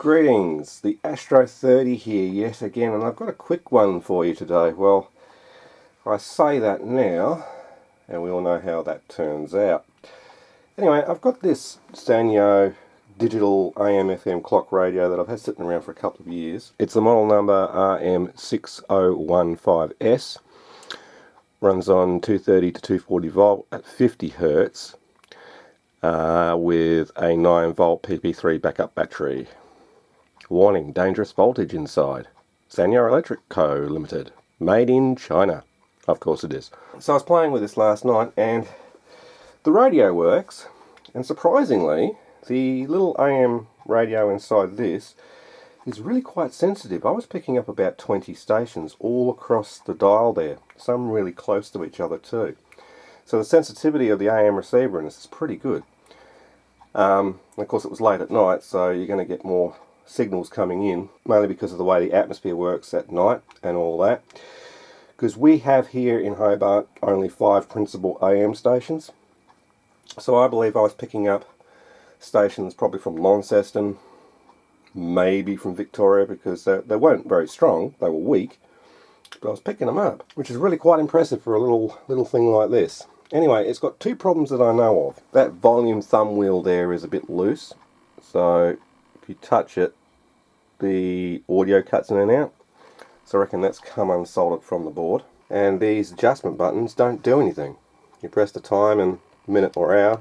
Greetings, the Astro 30 here yet again, and I've got a quick one for you today. Well, I say that now, and we all know how that turns out. Anyway, I've got this Sanyo digital AM/FM clock radio that I've had sitting around for a couple of years. It's the model number RM6015S. Runs on 230 to 240 volt at 50 Hertz with a 9 volt PP3 backup battery. Warning, dangerous voltage inside. Sanyo Electric Co. Limited. Made in China. Of course it is. So I was playing with this last night and the radio works, and surprisingly the little AM radio inside this is really quite sensitive. I was picking up about 20 stations all across the dial there, some really close to each other too. So the sensitivity of the AM receiver in this is pretty good. Of course it was late at night, so you're going to get more signals coming in, mainly because of the way the atmosphere works at night and all that. Because we have here in Hobart only 5 principal AM stations. So I believe I was picking up stations probably from Launceston, maybe from Victoria, because they weren't very strong, they were weak, but I was picking them up, which is really quite impressive for a little thing like this. Anyway, it's got 2 problems that I know of. That volume thumb wheel there is a bit loose, so if you touch it, the audio cuts in and out. So I reckon that's come unsoldered from the board. And these adjustment buttons don't do anything. You press the time and minute or hour,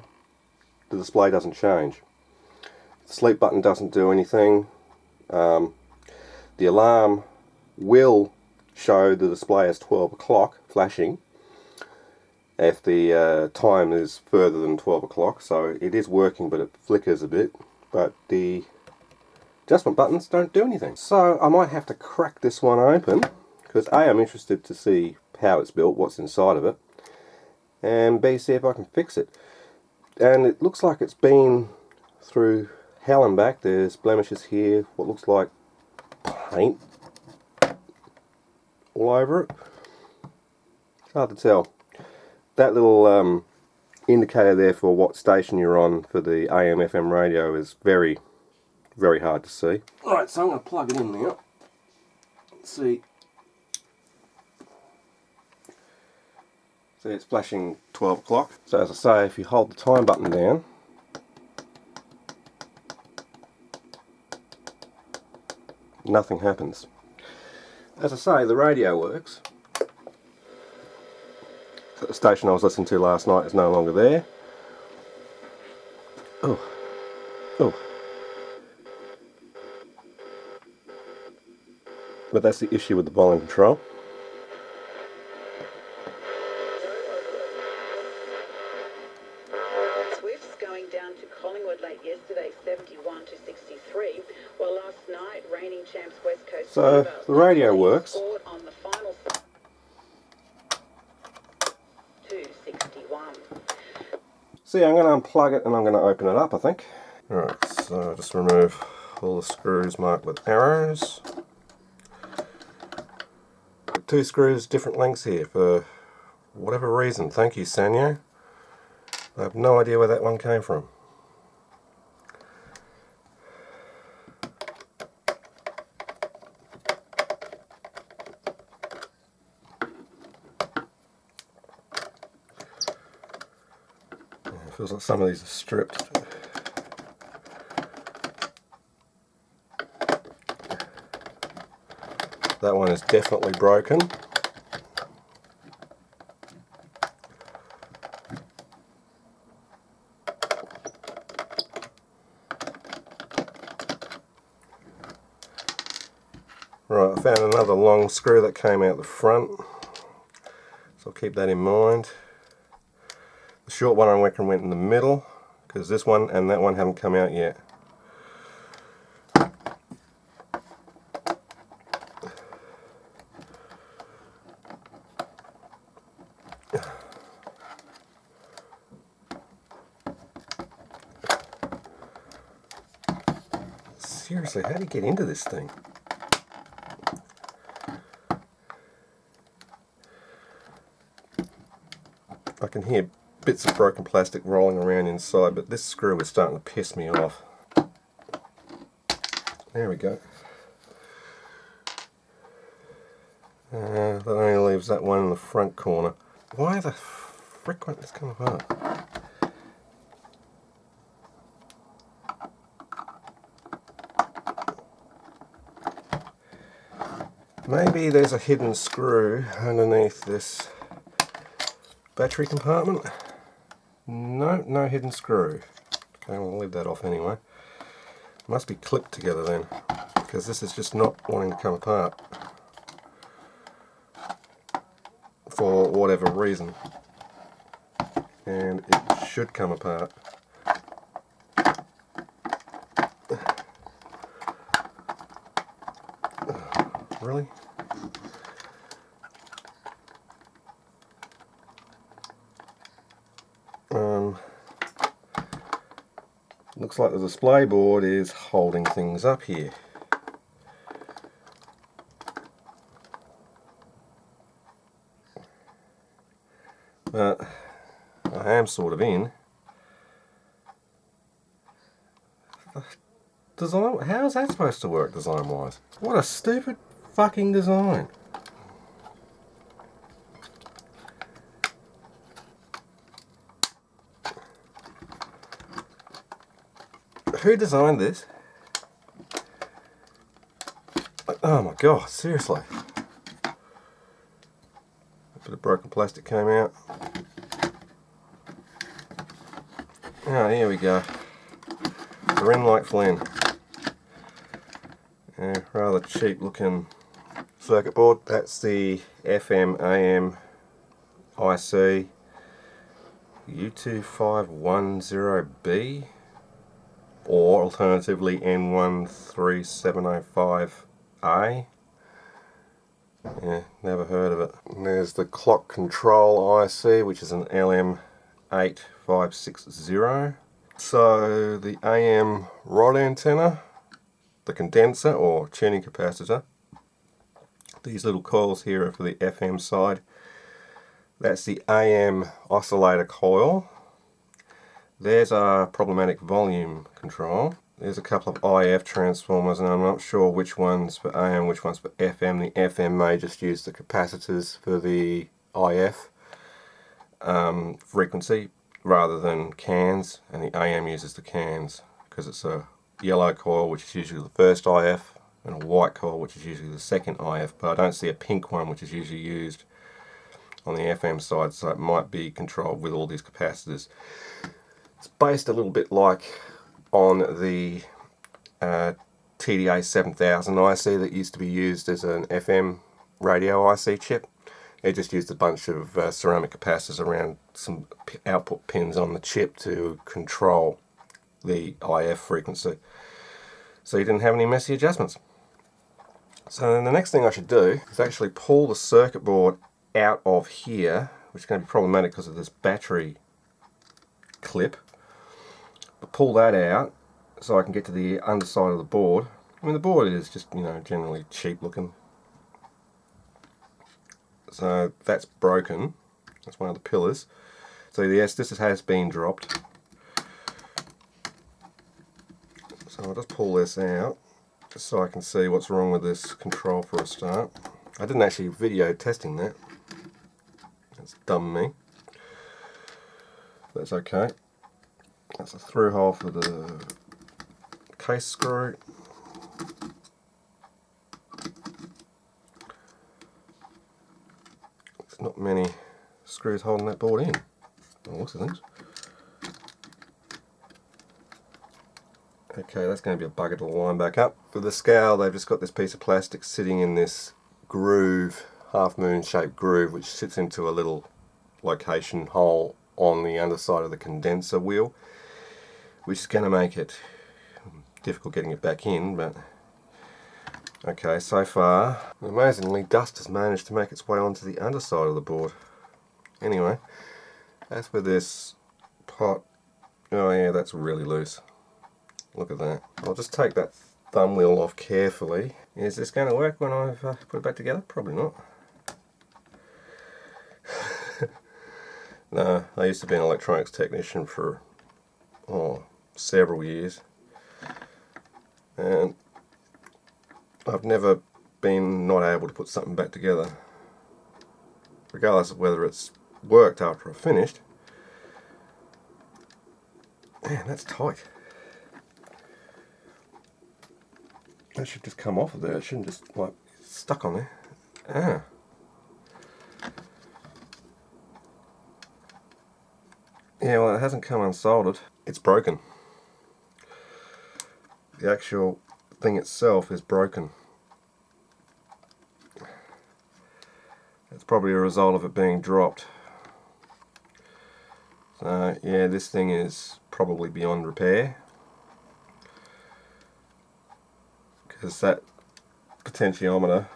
the display doesn't change. The sleep button doesn't do anything. The alarm will show the display as 12 o'clock flashing if the time is further than 12 o'clock, so it is working, but it flickers a bit. But the adjustment buttons don't do anything. So I might have to crack this one open, because A, I'm interested to see how it's built, what's inside of it, and B, see if I can fix it. And it looks like it's been through hell and back. There's blemishes here, what looks like paint all over it. It's hard to tell. That little indicator there for what station you're on for the AM/FM radio is very, very hard to see. Right, so I'm going to plug it in now. Let's see. See, it's flashing 12 o'clock. So as I say, if you hold the time button down, nothing happens. As I say, the radio works. The station I was listening to last night is no longer there. Oh. But that's the issue with the volume control. Swifts going down to Collingwood late yesterday, 71 to 63, while last night reigning champs West Coast. So the radio works. On the final 261. See, I'm going to unplug it and I'm going to open it up, I think. Alright, so just remove all the screws marked with arrows. 2 screws, different lengths here for whatever reason. Thank you, Sanyo. I have no idea where that one came from. It feels like some of these are stripped. That one is definitely broken. Right, I found another long screw that came out the front, so I'll keep that in mind. The short one I reckon went in the middle, because this one and that one haven't come out yet. Seriously, how do you get into this thing? I can hear bits of broken plastic rolling around inside, but this screw is starting to piss me off. There we go. That only leaves that one in the front corner. Why the frick won't this come apart? Maybe there's a hidden screw underneath this battery compartment. No, no hidden screw. Okay, we'll leave that off anyway. Must be clipped together then, because this is just not wanting to come apart for whatever reason. And it should come apart. Really? Looks like the display board is holding things up here. But I am sort of in. Design, how is that supposed to work design wise? What a stupid fucking design. Who designed this? Oh my god, seriously. A bit of broken plastic came out. Oh, here we go. They're in like Flynn. Rather cheap looking circuit board. That's the FM AM IC U2510B, or alternatively N13705A. Yeah, never heard of it. And there's the clock control IC, which is an LM8560. So the AM rod antenna, the condenser or tuning capacitor. These little coils here are for the FM side. That's the AM oscillator coil. There's our problematic volume control. There's a couple of IF transformers, and I'm not sure which one's for AM, which one's for FM. The FM may just use the capacitors for the IF frequency rather than cans, and the AM uses the cans because it's a yellow coil, which is usually the first IF, and a white coil, which is usually the second IF, but I don't see a pink one, which is usually used on the FM side, so it might be controlled with all these capacitors. It's based a little bit like on the TDA 7000 IC that used to be used as an FM radio IC chip. It just used a bunch of ceramic capacitors around some output pins on the chip to control the IF frequency. So you didn't have any messy adjustments. So then the next thing I should do is actually pull the circuit board out of here, which is going to be problematic because of this battery clip. But pull that out so I can get to the underside of the board. I mean, the board is just, you know, generally cheap looking. So that's broken. That's one of the pillars. So yes, this has been dropped. So I'll just pull this out just so I can see what's wrong with this control for a start. I didn't actually video testing that. That's dumb me. That's okay. That's a through hole for the case screw. There's not many screws holding that board in. Oh, what's the things? Okay, that's going to be a bugger to line back up. For the scale, they've just got this piece of plastic sitting in this groove, half moon shaped groove, which sits into a little location hole on the underside of the condenser wheel, which is going to make it difficult getting it back in. But okay, so far amazingly dust has managed to make its way onto the underside of the board. Anyway, as for this pot, oh yeah, that's really loose. Look at that. I'll just take that thumb wheel off carefully. Is this going to work when I've put it back together? Probably not. No, I used to be an electronics technician for several years, and I've never been not able to put something back together, regardless of whether it's worked after I've finished. Man, that's tight. That should just come off of there. It shouldn't just like stuck on there. Ah. Yeah, well, it hasn't come unsoldered. It's broken. The actual thing itself is broken. It's probably a result of it being dropped. So yeah, this thing is probably beyond repair, because that potentiometer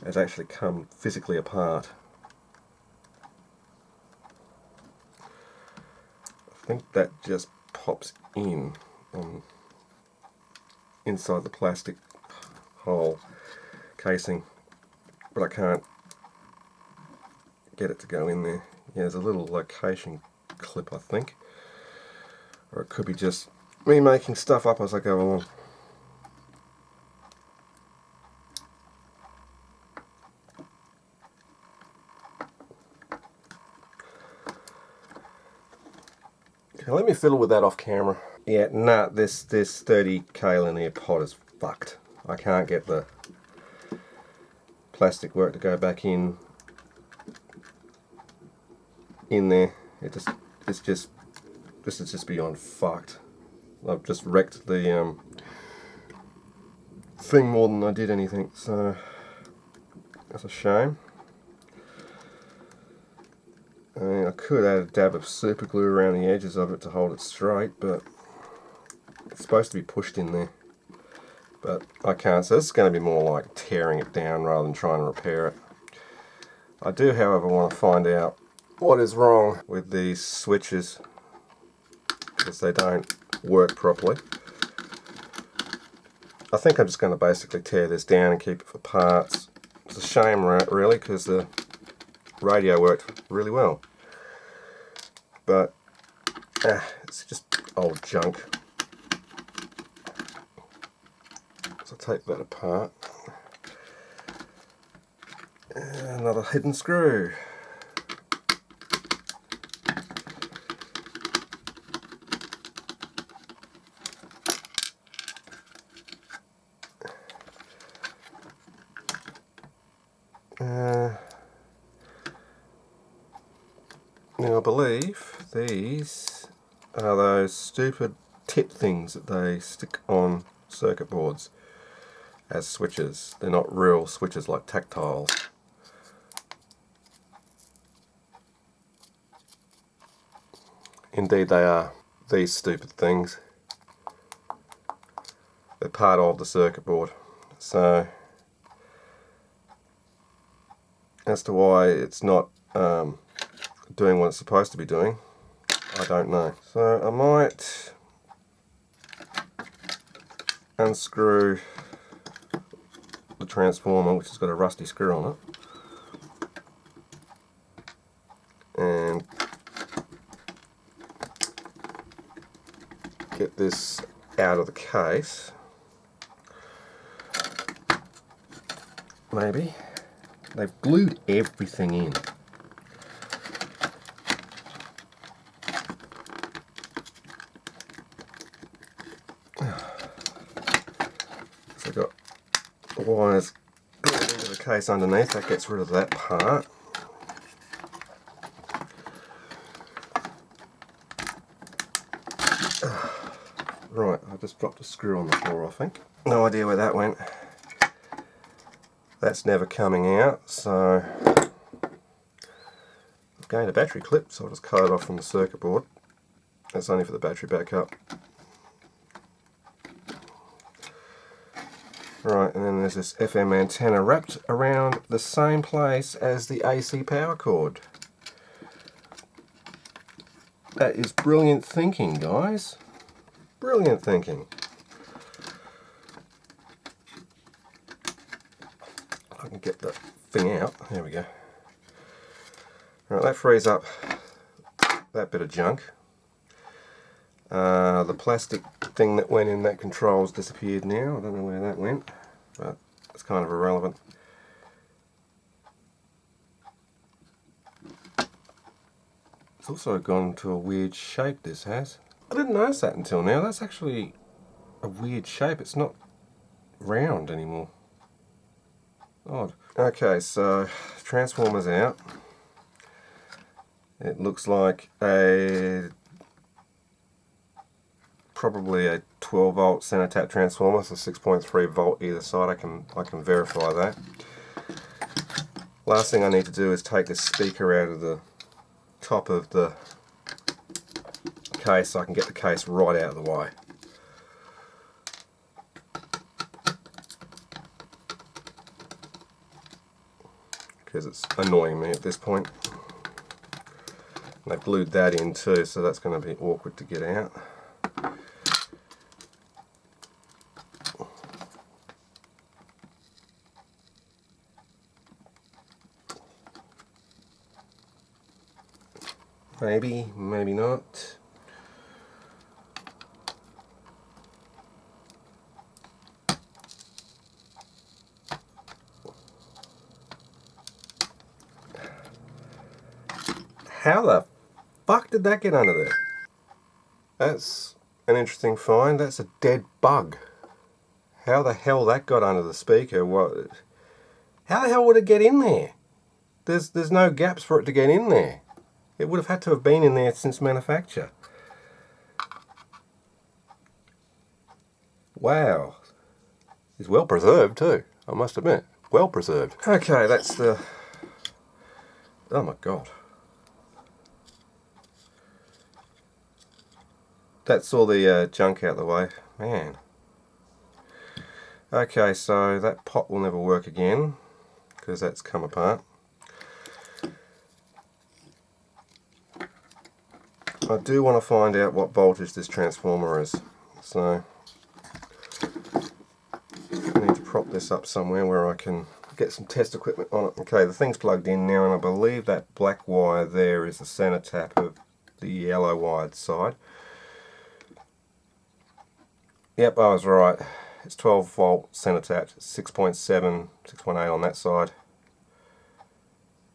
has actually come physically apart. I think that just pops in on inside the plastic hole casing, but I can't get it to go in there. Yeah, there's a little location clip, I think, or it could be just me making stuff up as I go along. Okay, let me fiddle with that off camera. Yeah, nah, this 30k linear pot is fucked. I can't get the plastic work to go back in there. This is just beyond fucked. I've just wrecked the thing more than I did anything, so that's a shame. I mean, I could add a dab of super glue around the edges of it to hold it straight, but it's supposed to be pushed in there. But I can't, so this is going to be more like tearing it down rather than trying to repair it. I do, however, want to find out what is wrong with these switches, because they don't work properly. I think I'm just going to basically tear this down and keep it for parts. It's a shame, really, because the radio worked really well, but it's just old junk. So I'll take that apart. Another hidden screw. Now I believe these are those stupid tip things that they stick on circuit boards as switches. They're not real switches like tactiles. Indeed they are. These stupid things. They're part of the circuit board. So as to why it's not doing what it's supposed to be doing, I don't know. So I might unscrew the transformer, which has got a rusty screw on it, and get this out of the case. Maybe. They've glued everything in. So I've got the wires going into the case underneath. That gets rid of that part. Right, I just dropped a screw on the floor, I think. No idea where that went. That's never coming out, so I've gained a battery clip, so I'll just cut it off from the circuit board. That's only for the battery backup. Right, and then there's this FM antenna wrapped around the same place as the AC power cord. That is brilliant thinking, guys. Brilliant thinking. I can get the thing out. There we go. Right, that frees up that bit of junk. The plastic thing that went in that control's disappeared now. I don't know where that went, but it's kind of irrelevant. It's also gone to a weird shape, this has. I didn't notice that until now. That's actually a weird shape. It's not round anymore. Odd. Okay, so transformer's out. It looks like probably a 12 volt center tap transformer, so 6.3 volt either side. I can verify that. Last thing I need to do is take the speaker out of the top of the case so I can get the case right out of the way. Because it's annoying me at this point. And they've glued that in too, so that's going to be awkward to get out. Maybe, maybe not. How the fuck did that get under there? That's an interesting find. That's a dead bug. How the hell that got under the speaker? What? How the hell would it get in there? There's no gaps for it to get in there. It would have had to have been in there since manufacture. Wow. It's well preserved too, I must admit. Well preserved. Okay, that's the... Oh my god. That's all the junk out of the way. Man. Okay, so that pot will never work again because that's come apart. I do want to find out what voltage this transformer is, so I need to prop this up somewhere where I can get some test equipment on it. Okay, the thing's plugged in now, and I believe that black wire there is the center tap of the yellow wired side. Yep, I was right. It's 12 volt center tap, 6.7, 6.8 on that side,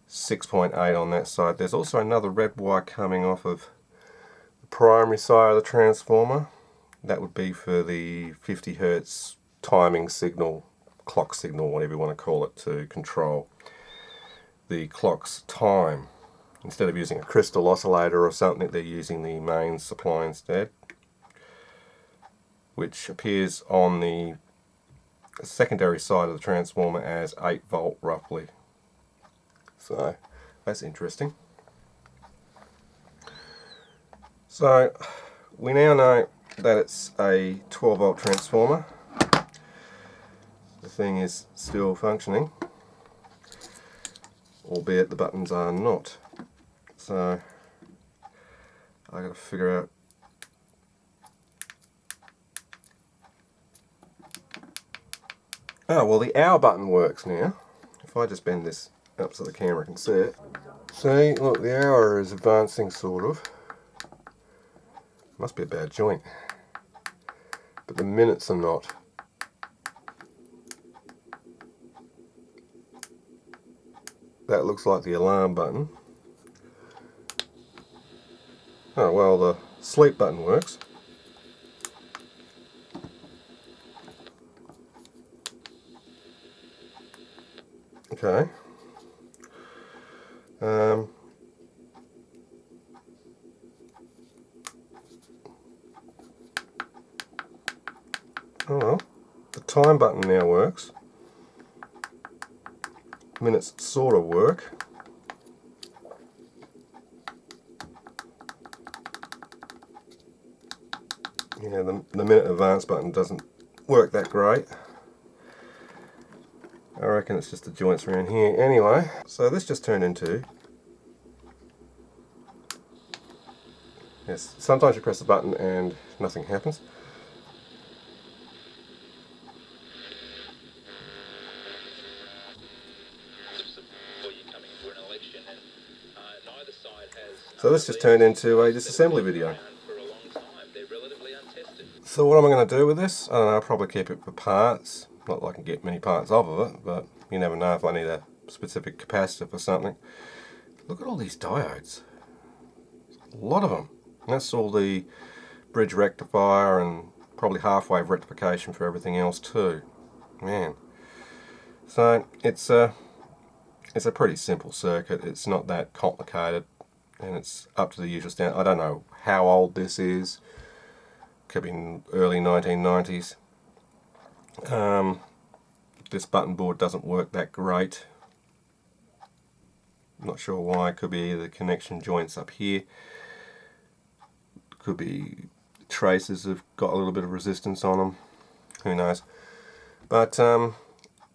6.8 on that side. There's also another red wire coming off of primary side of the transformer. That would be for the 50 Hertz timing signal, clock signal, whatever you want to call it, to control the clock's time. Instead of using a crystal oscillator or something, they're using the mains supply instead, which appears on the secondary side of the transformer as 8 volt roughly. So that's interesting. So we now know that it's a 12 volt transformer. The thing is still functioning, albeit the buttons are not. So I got to figure out well, the hour button works now. If I just bend this up so the camera can see it. See, look, the hour is advancing sort of. Must be a bad joint. But the minutes are not. That looks like the alarm button. Oh well, the sleep button works. Okay. Oh well, the time button now works. Minutes sort of work. Yeah, the minute advance button doesn't work that great. I reckon it's just the joints around here. Anyway, so this just turned into... Yes, sometimes you press the button and nothing happens. So this just turned into a disassembly video. So what am I going to do with this? I don't know, I'll probably keep it for parts. Not that I can get many parts off of it, but you never know if I need a specific capacitor for something. Look at all these diodes. A lot of them. And that's all the bridge rectifier and probably half-wave rectification for everything else too. Man. So it's a pretty simple circuit. It's not that complicated, and it's up to the usual standard. I don't know how old this is. Could be in early 1990s. This button board doesn't work that great. Not sure why. Could be the connection joints up here. Could be traces have got a little bit of resistance on them. Who knows? But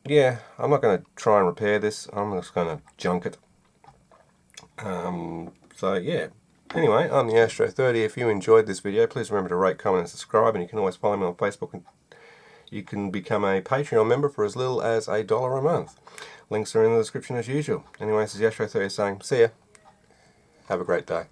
yeah, I'm not going to try and repair this. I'm just going to junk it. So yeah. Anyway, I'm the Astro 30. If you enjoyed this video, please remember to rate, comment and subscribe, and you can always follow me on Facebook, and you can become a Patreon member for as little as $1 a month. Links are in the description as usual. Anyway, this is the Astro 30 saying, see ya. Have a great day.